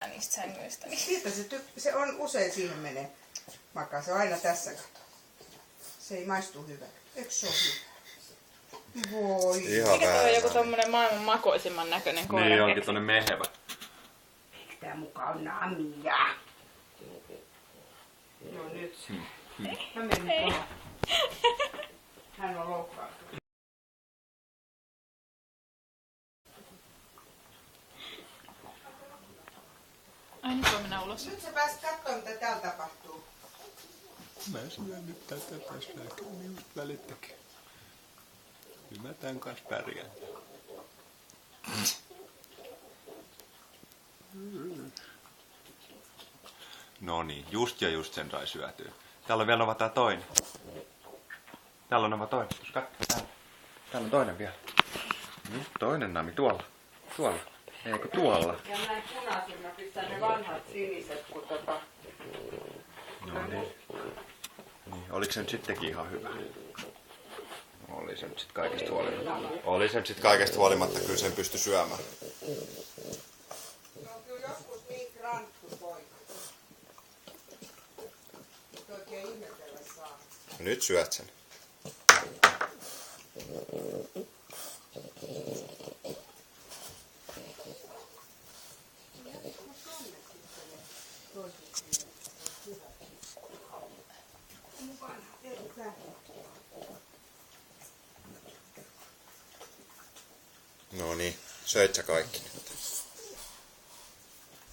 niistä sängyistä. Niin. Siitä se on usein siihen menee. Makaa, se on aina tässä kato. Se ei maistu hyvältä. Eikö se ole hyvä? Voi. Mikä tuo on joku tommonen maailman makoisimman näköinen koira? Niin onkin tonne mehevä. Tää mukaan on namia. No nyt. Mä menen tuohon. Hän on loukkaantunut. Ai nyt voi mennä ulos. Nyt sä pääsit katsoa mitä täällä tapahtuu. Mä syön nyt tätä tässä minusta välittäkin. Kyllä mä tän kanssa pärjään. No niin, just sen sai syötyä. Täällä on vielä tää toinen. Täällä on toinen. Katso, täällä on toinen vielä. Nyt toinen nami tuolla. Tuolla. Eikö tuolla? Ja näin punaisilla pistää ne vanhat siniset, kun No niin. Oliko se nyt sittenkin ihan hyvä? Oli se nyt sit kaikesta huolimatta. Oli se nyt sit kaikesta huolimatta, kyllä sen pystyi syömään. Se on kyllä joskus niin kranttu poika. Nyt oikein ihmetellä saa. Nyt syöt sen. No niin, söit sä kaikki?